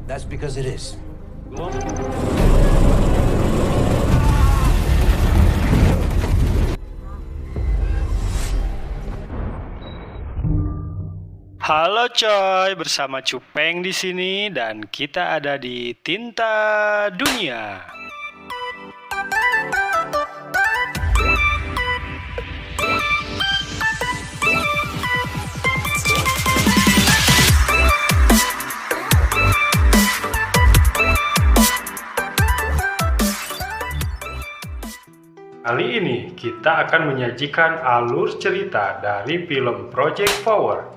That's because it is. Halo coy, bersama Cupeng di sini dan kita ada di Tinta Dunia. Kali ini kita akan menyajikan alur cerita dari film Project Power.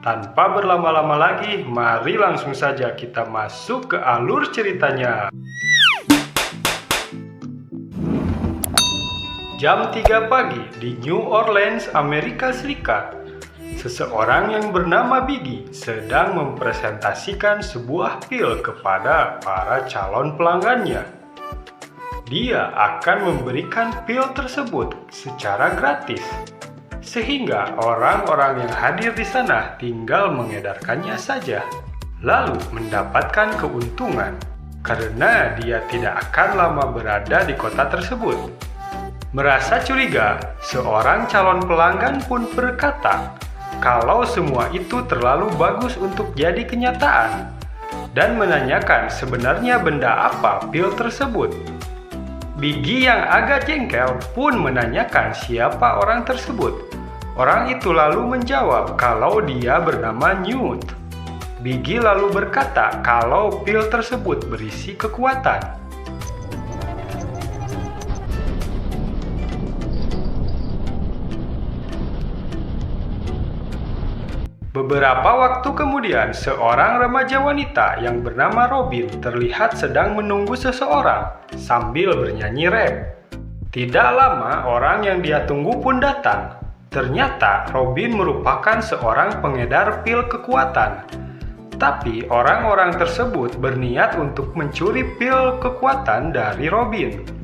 Tanpa berlama-lama lagi, mari langsung saja kita masuk ke alur ceritanya. Jam 3 pagi di New Orleans, Amerika Serikat. Seseorang yang bernama Biggie sedang mempresentasikan sebuah pil kepada para calon pelanggannya. Dia akan memberikan pil tersebut secara gratis, sehingga orang-orang yang hadir di sana tinggal mengedarkannya saja, lalu mendapatkan keuntungan, karena dia tidak akan lama berada di kota tersebut. Merasa curiga, seorang calon pelanggan pun berkata kalau semua itu terlalu bagus untuk jadi kenyataan, dan menanyakan sebenarnya benda apa pil tersebut. Biggie yang agak jengkel pun menanyakan siapa orang tersebut. Orang itu lalu menjawab kalau dia bernama Newt. Biggie lalu berkata kalau pil tersebut berisi kekuatan. Beberapa waktu kemudian, seorang remaja wanita yang bernama Robin terlihat sedang menunggu seseorang sambil bernyanyi rap. Tidak lama, orang yang dia tunggu pun datang. Ternyata Robin merupakan seorang pengedar pil kekuatan. Tapi orang-orang tersebut berniat untuk mencuri pil kekuatan dari Robin.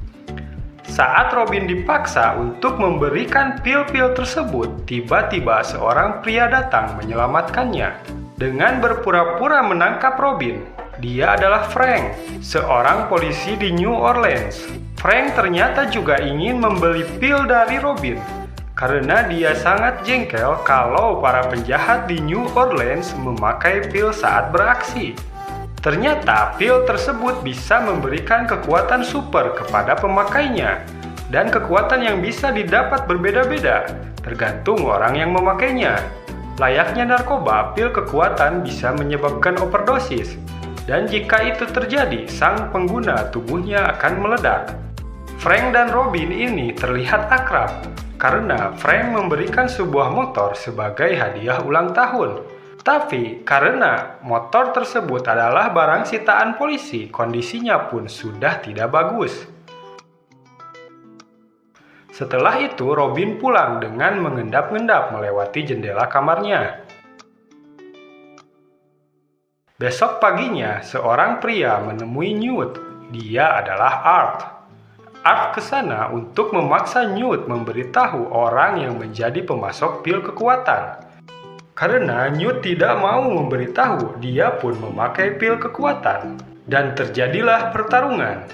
Saat Robin dipaksa untuk memberikan pil-pil tersebut, tiba-tiba seorang pria datang menyelamatkannya. Dengan berpura-pura menangkap Robin, dia adalah Frank, seorang polisi di New Orleans. Frank ternyata juga ingin membeli pil dari Robin, karena dia sangat jengkel kalau para penjahat di New Orleans memakai pil saat beraksi. Ternyata pil tersebut bisa memberikan kekuatan super kepada pemakainya, dan kekuatan yang bisa didapat berbeda-beda, tergantung orang yang memakainya. Layaknya narkoba, pil kekuatan bisa menyebabkan overdosis, dan jika itu terjadi, sang pengguna tubuhnya akan meledak. Frank dan Robin ini terlihat akrab, karena Frank memberikan sebuah motor sebagai hadiah ulang tahun. Tapi karena motor tersebut adalah barang sitaan polisi, kondisinya pun sudah tidak bagus. Setelah itu, Robin pulang dengan mengendap-endap melewati jendela kamarnya. Besok paginya, seorang pria menemui Newt. Dia adalah Art. Art ke sana untuk memaksa Newt memberitahu orang yang menjadi pemasok pil kekuatan. Karena Newt tidak mau memberitahu, dia pun memakai pil kekuatan. Dan terjadilah pertarungan.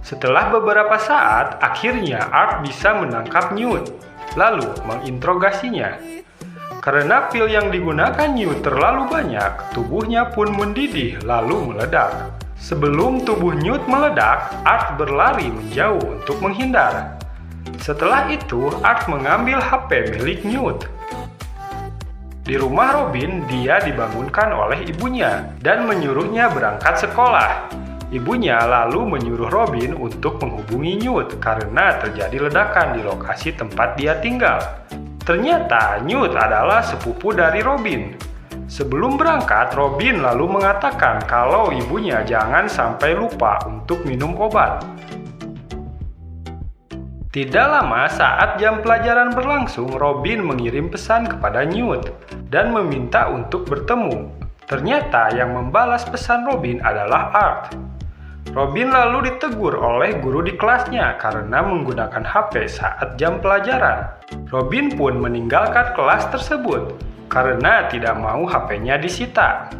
Setelah beberapa saat, akhirnya Art bisa menangkap Newt, lalu menginterogasinya. Karena pil yang digunakan Newt terlalu banyak, tubuhnya pun mendidih lalu meledak. Sebelum tubuh Newt meledak, Art berlari menjauh untuk menghindar. Setelah itu, Art mengambil HP milik Newt. Di rumah Robin, dia dibangunkan oleh ibunya dan menyuruhnya berangkat sekolah. Ibunya lalu menyuruh Robin untuk menghubungi Newt karena terjadi ledakan di lokasi tempat dia tinggal. Ternyata Newt adalah sepupu dari Robin. Sebelum berangkat, Robin lalu mengatakan kalau ibunya jangan sampai lupa untuk minum obat. Tidak lama saat jam pelajaran berlangsung, Robin mengirim pesan kepada Newt dan meminta untuk bertemu. Ternyata yang membalas pesan Robin adalah Art. Robin lalu ditegur oleh guru di kelasnya karena menggunakan HP saat jam pelajaran. Robin pun meninggalkan kelas tersebut karena tidak mau HP-nya disita.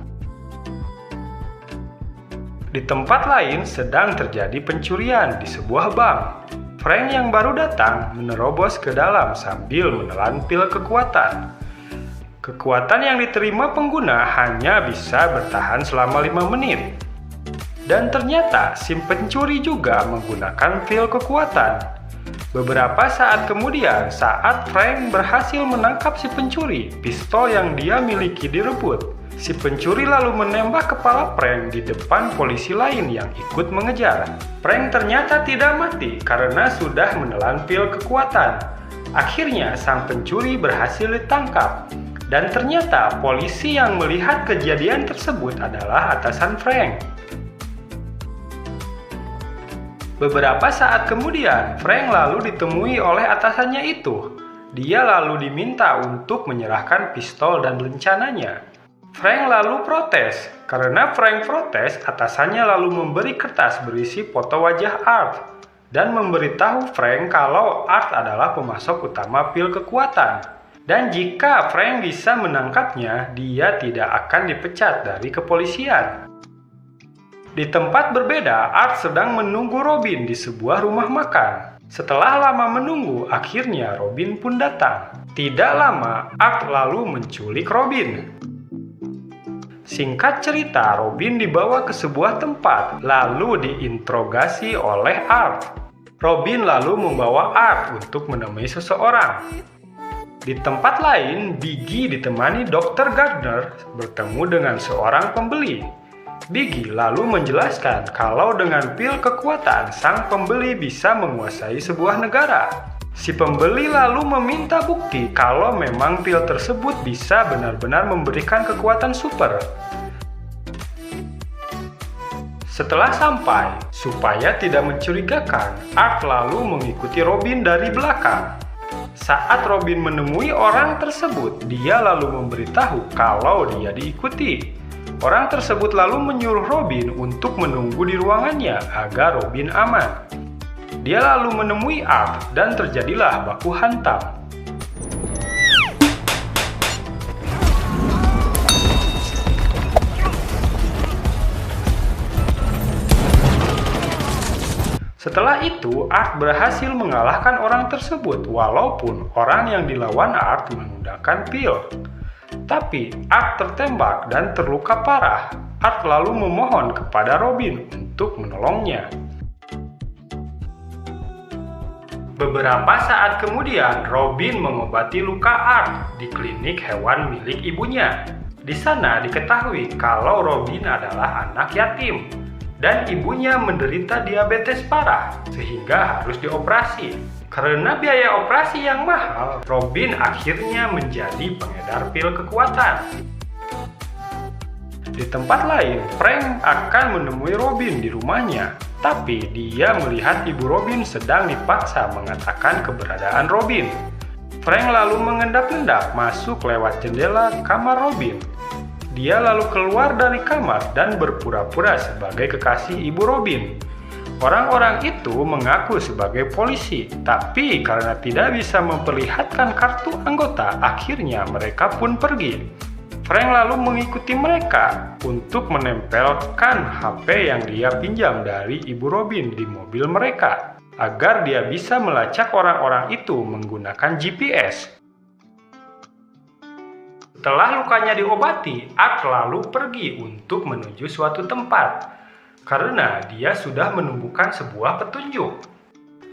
Di tempat lain sedang terjadi pencurian di sebuah bank. Frank yang baru datang menerobos ke dalam sambil menelan pil kekuatan. Kekuatan yang diterima pengguna hanya bisa bertahan selama 5 menit. Dan ternyata si pencuri juga menggunakan pil kekuatan. Beberapa saat kemudian, saat Frank berhasil menangkap si pencuri, pistol yang dia miliki direbut. Si pencuri lalu menembak kepala Frank di depan polisi lain yang ikut mengejar. Frank ternyata tidak mati karena sudah menelan pil kekuatan. Akhirnya sang pencuri berhasil ditangkap. Dan ternyata polisi yang melihat kejadian tersebut adalah atasan Frank. Beberapa saat kemudian, Frank lalu ditemui oleh atasannya itu. Dia lalu diminta untuk menyerahkan pistol dan lencananya. Frank lalu protes. Karena Frank protes, atasannya lalu memberi kertas berisi foto wajah Art dan memberitahu Frank kalau Art adalah pemasok utama pil kekuatan. Dan jika Frank bisa menangkapnya, dia tidak akan dipecat dari kepolisian. Di tempat berbeda, Art sedang menunggu Robin di sebuah rumah makan. Setelah lama menunggu, akhirnya Robin pun datang. Tidak lama, Art lalu menculik Robin. Singkat cerita, Robin dibawa ke sebuah tempat, lalu diinterogasi oleh Art. Robin lalu membawa Art untuk menemui seseorang. Di tempat lain, Biggie ditemani Dr. Gardner bertemu dengan seorang pembeli. Biggie lalu menjelaskan kalau dengan pil kekuatan, sang pembeli bisa menguasai sebuah negara. Si pembeli lalu meminta bukti kalau memang pil tersebut bisa benar-benar memberikan kekuatan super. Setelah sampai, supaya tidak mencurigakan, Art lalu mengikuti Robin dari belakang. Saat Robin menemui orang tersebut, dia lalu memberitahu kalau dia diikuti. Orang tersebut lalu menyuruh Robin untuk menunggu di ruangannya agar Robin aman. Dia lalu menemui Art dan terjadilah baku hantam. Setelah itu, Art berhasil mengalahkan orang tersebut walaupun orang yang dilawan Art menggunakan pil. Tapi Art tertembak dan terluka parah. Art lalu memohon kepada Robin untuk menolongnya. Beberapa saat kemudian, Robin mengobati luka Art di klinik hewan milik ibunya. Di sana diketahui kalau Robin adalah anak yatim dan ibunya menderita diabetes parah sehingga harus dioperasi. Karena biaya operasi yang mahal, Robin akhirnya menjadi pengedar pil kekuatan. Di tempat lain, Frank akan menemui Robin di rumahnya, tapi dia melihat ibu Robin sedang dipaksa mengatakan keberadaan Robin. Frank lalu mengendap-endap masuk lewat jendela kamar Robin. Dia lalu keluar dari kamar dan berpura-pura sebagai kekasih ibu Robin. Orang-orang itu mengaku sebagai polisi, tapi karena tidak bisa memperlihatkan kartu anggota, akhirnya mereka pun pergi. Frank lalu mengikuti mereka untuk menempelkan HP yang dia pinjam dari ibu Robin di mobil mereka, agar dia bisa melacak orang-orang itu menggunakan GPS. Setelah lukanya diobati, Art lalu pergi untuk menuju suatu tempat. Karena dia sudah menemukan sebuah petunjuk.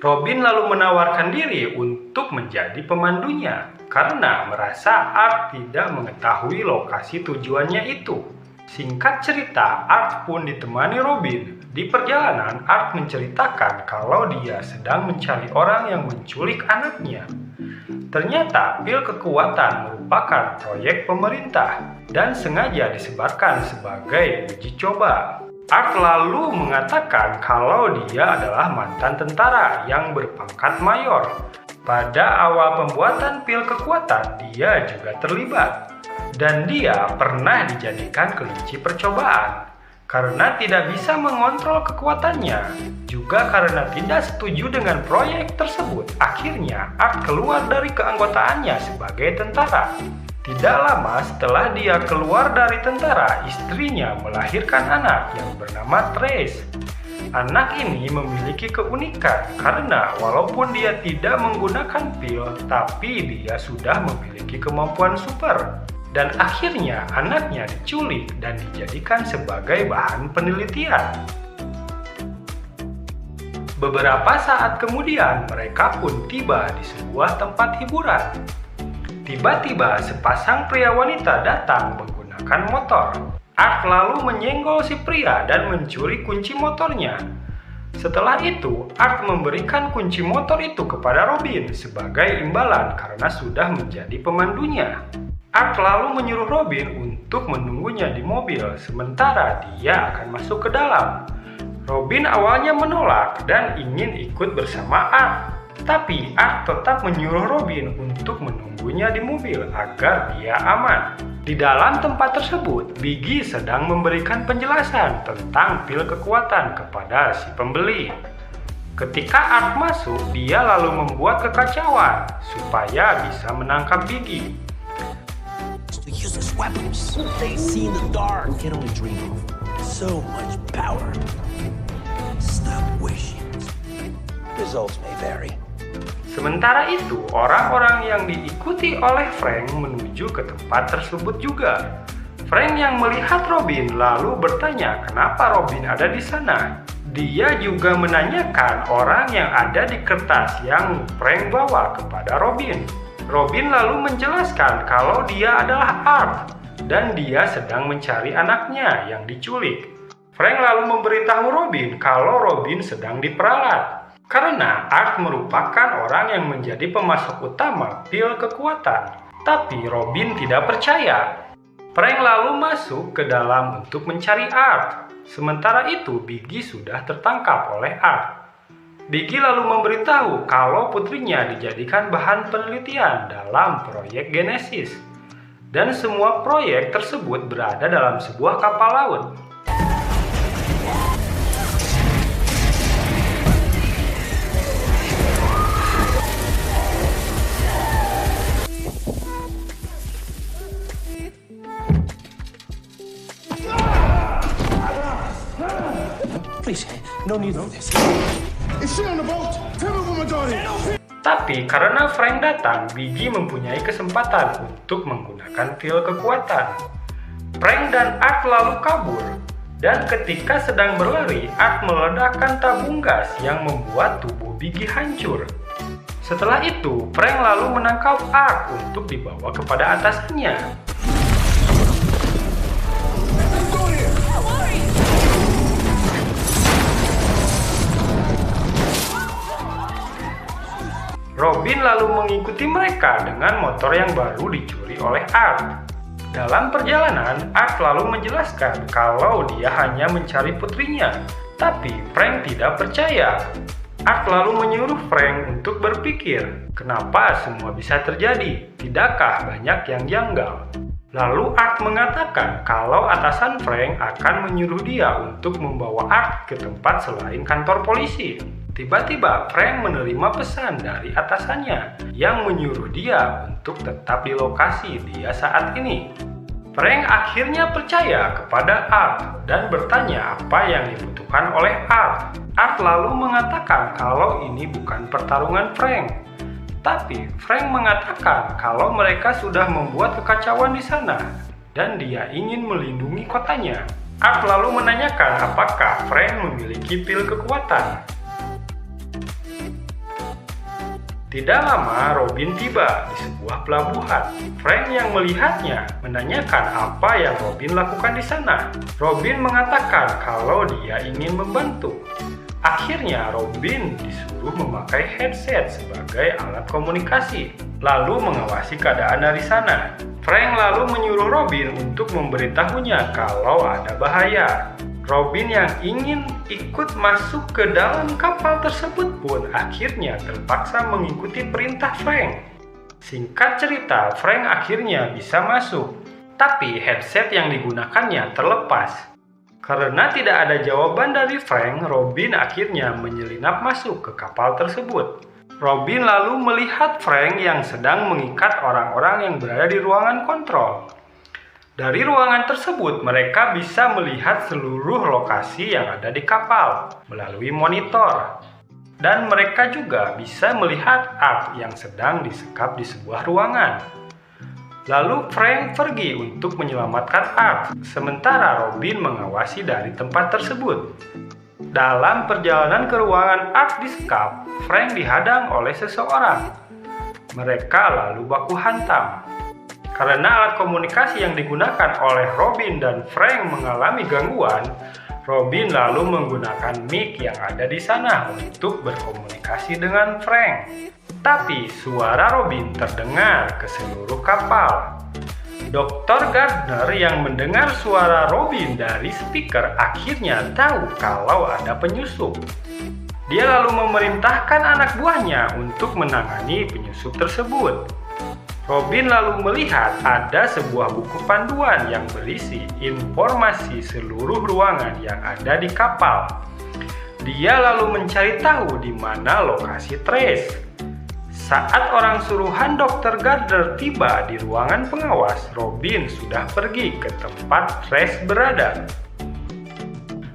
Robin lalu menawarkan diri untuk menjadi pemandunya karena merasa Art tidak mengetahui lokasi tujuannya itu. Singkat cerita, Art pun ditemani Robin. Di perjalanan, Art menceritakan kalau dia sedang mencari orang yang menculik anaknya. Ternyata pil kekuatan merupakan proyek pemerintah dan sengaja disebarkan sebagai uji coba. Art lalu mengatakan kalau dia adalah mantan tentara yang berpangkat mayor. Pada awal pembuatan pil kekuatan, dia juga terlibat. Dan dia pernah dijadikan kelinci percobaan. karena tidak bisa mengontrol kekuatannya, juga karena tidak setuju dengan proyek tersebut. Akhirnya, Art keluar dari keanggotaannya sebagai tentara. Tidak lama setelah dia keluar dari tentara, istrinya melahirkan anak yang bernama Trace. Anak ini memiliki keunikan karena walaupun dia tidak menggunakan pil, tapi dia sudah memiliki kemampuan super. Dan akhirnya anaknya diculik dan dijadikan sebagai bahan penelitian. Beberapa saat kemudian mereka pun tiba di sebuah tempat hiburan. Tiba-tiba sepasang pria wanita datang menggunakan motor. Art lalu menyenggol si pria dan mencuri kunci motornya. Setelah itu, Art memberikan kunci motor itu kepada Robin sebagai imbalan karena sudah menjadi pemandunya. Art lalu menyuruh Robin untuk menunggunya di mobil, sementara dia akan masuk ke dalam. Robin awalnya menolak dan ingin ikut bersama Art, tapi Art tetap menyuruh Robin untuk menunggunya di mobil agar dia aman. Di dalam tempat tersebut, Biggie sedang memberikan penjelasan tentang pil kekuatan kepada si pembeli. Ketika Art masuk, dia lalu membuat kekacauan supaya bisa menangkap Biggie. Useless weapons. They see in the dark. We can only dream of. So much power. Stop wishing. Results may vary. Sementara itu, orang-orang yang diikuti oleh Frank menuju ke tempat tersebut juga. Frank yang melihat Robin lalu bertanya kenapa Robin ada di sana. Dia juga menanyakan orang yang ada di kertas yang Frank bawa kepada Robin. Robin lalu menjelaskan kalau dia adalah Art dan dia sedang mencari anaknya yang diculik. Frank lalu memberitahu Robin kalau Robin sedang diperalat karena Art merupakan orang yang menjadi pemasok utama pil kekuatan. Tapi Robin tidak percaya. Frank lalu masuk ke dalam untuk mencari Art. Sementara itu, Biggie sudah tertangkap oleh Art. Biggie lalu memberitahu kalau putrinya dijadikan bahan penelitian dalam proyek Genesis. Dan semua proyek tersebut berada dalam sebuah kapal laut. Please, no need of this. Is she on the boat? Tell me where my daughter is. Tapi karena Frank datang, Biggie mempunyai kesempatan untuk menggunakan pil kekuatan. Frank dan Art lalu kabur. Dan ketika sedang berlari, Art meledakkan tabung gas yang membuat tubuh Biggie hancur. Setelah itu, Frank lalu menangkap Art untuk dibawa kepada atasannya. Robin lalu mengikuti mereka dengan motor yang baru dicuri oleh Art. Dalam perjalanan, Art lalu menjelaskan kalau dia hanya mencari putrinya, tapi Frank tidak percaya. Art lalu menyuruh Frank untuk berpikir, kenapa semua bisa terjadi? Tidakkah banyak yang janggal? Lalu Art mengatakan kalau atasan Frank akan menyuruh dia untuk membawa Art ke tempat selain kantor polisi. Tiba-tiba Frank menerima pesan dari atasannya yang menyuruh dia untuk tetap di lokasi dia saat ini. Frank akhirnya percaya kepada Art dan bertanya apa yang dibutuhkan oleh Art. Art lalu mengatakan kalau ini bukan pertarungan Frank. Tapi Frank mengatakan kalau mereka sudah membuat kekacauan di sana dan dia ingin melindungi kotanya. Art lalu menanyakan apakah Frank memiliki pil kekuatan. Tidak lama, Robin tiba di sebuah pelabuhan. Frank yang melihatnya menanyakan apa yang Robin lakukan di sana. Robin mengatakan kalau dia ingin membantu. Akhirnya, Robin disuruh memakai headset sebagai alat komunikasi, lalu mengawasi keadaan dari sana. Frank lalu menyuruh Robin untuk memberitahunya kalau ada bahaya. Robin yang ingin ikut masuk ke dalam kapal tersebut pun akhirnya terpaksa mengikuti perintah Frank. Singkat cerita, Frank akhirnya bisa masuk, tapi headset yang digunakannya terlepas. Karena tidak ada jawaban dari Frank, Robin akhirnya menyelinap masuk ke kapal tersebut. Robin lalu melihat Frank yang sedang mengikat orang-orang yang berada di ruangan kontrol. Dari ruangan tersebut, mereka bisa melihat seluruh lokasi yang ada di kapal melalui monitor. Dan mereka juga bisa melihat Art yang sedang disekap di sebuah ruangan. Lalu Frank pergi untuk menyelamatkan Art, sementara Robin mengawasi dari tempat tersebut. Dalam perjalanan ke ruangan Art disekap, Frank dihadang oleh seseorang. Mereka lalu baku hantam. Karena alat komunikasi yang digunakan oleh Robin dan Frank mengalami gangguan, Robin lalu menggunakan mic yang ada di sana untuk berkomunikasi dengan Frank. Tapi suara Robin terdengar ke seluruh kapal. Dr. Gardner yang mendengar suara Robin dari speaker akhirnya tahu kalau ada penyusup. Dia lalu memerintahkan anak buahnya untuk menangani penyusup tersebut. Robin lalu melihat ada sebuah buku panduan yang berisi informasi seluruh ruangan yang ada di kapal. Dia lalu mencari tahu di mana lokasi Trace. Saat orang suruhan Dr. Gardner tiba di ruangan pengawas, Robin sudah pergi ke tempat Trace berada.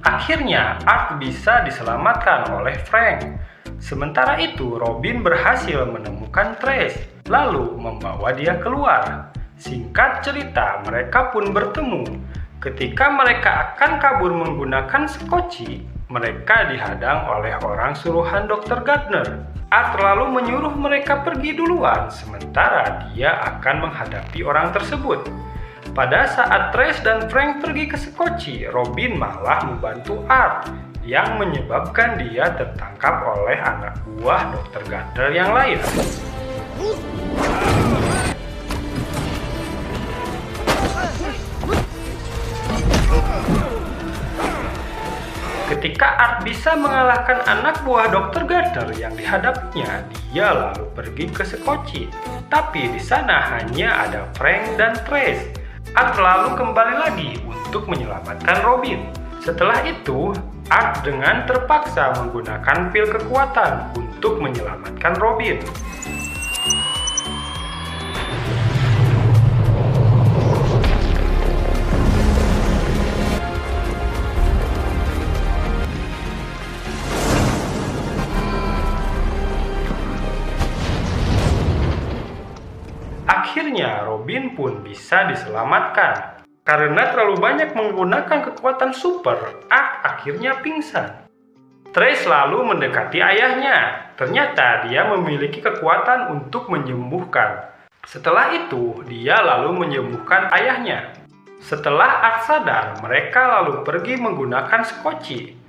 Akhirnya, Art bisa diselamatkan oleh Frank. Sementara itu, Robin berhasil menemukan Trace, lalu membawa dia keluar. Singkat cerita, mereka pun bertemu. Ketika mereka akan kabur menggunakan skoci, mereka dihadang oleh orang suruhan Dr. Gardner. Art lalu menyuruh mereka pergi duluan, sementara dia akan menghadapi orang tersebut. Pada saat Trace dan Frank pergi ke skoci, Robin malah membantu Art, yang menyebabkan dia tertangkap oleh anak buah Dr. Gardner yang lain. Ketika Art bisa mengalahkan anak buah Dr. Gardner yang dihadapinya, dia lalu pergi ke skoci. Tapi di sana hanya ada Frank dan Trace. Art lalu kembali lagi untuk menyelamatkan Robin. Setelah itu, Art dengan terpaksa menggunakan pil kekuatan untuk menyelamatkan Robin. Akhirnya Robin pun bisa diselamatkan. Karena terlalu banyak menggunakan kekuatan super, Art akhirnya pingsan. Trace lalu mendekati ayahnya. Ternyata dia memiliki kekuatan untuk menyembuhkan. Setelah itu, dia lalu menyembuhkan ayahnya. Setelah Art sadar, mereka lalu pergi menggunakan skoci.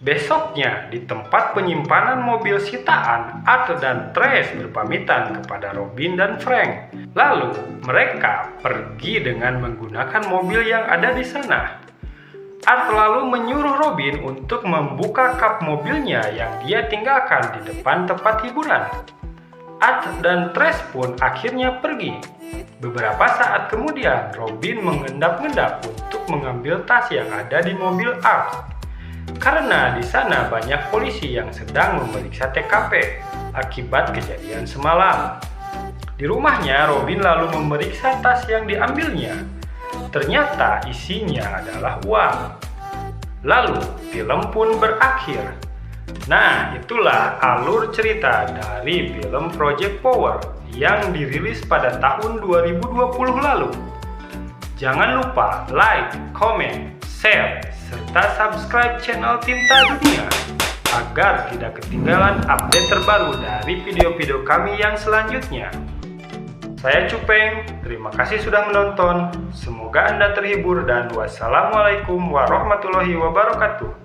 Besoknya, di tempat penyimpanan mobil sitaan, Art dan Trace berpamitan kepada Robin dan Frank. Lalu, mereka pergi dengan menggunakan mobil yang ada di sana. Art lalu menyuruh Robin untuk membuka kap mobilnya yang dia tinggalkan di depan tempat hiburan. Art dan Trace pun akhirnya pergi. Beberapa saat kemudian, Robin mengendap-endap untuk mengambil tas yang ada di mobil Art. Karena di sana banyak polisi yang sedang memeriksa TKP akibat kejadian semalam. Di rumahnya, Robin lalu memeriksa tas yang diambilnya. Ternyata isinya adalah uang. Lalu, film pun berakhir. Nah, itulah alur cerita dari film Project Power yang dirilis pada tahun 2020 lalu. Jangan lupa like, comment, share, serta subscribe channel Tinta Dunia agar tidak ketinggalan update terbaru dari video-video kami yang selanjutnya. Saya Cupeng, terima kasih sudah menonton. Semoga Anda terhibur dan wassalamualaikum warahmatullahi wabarakatuh.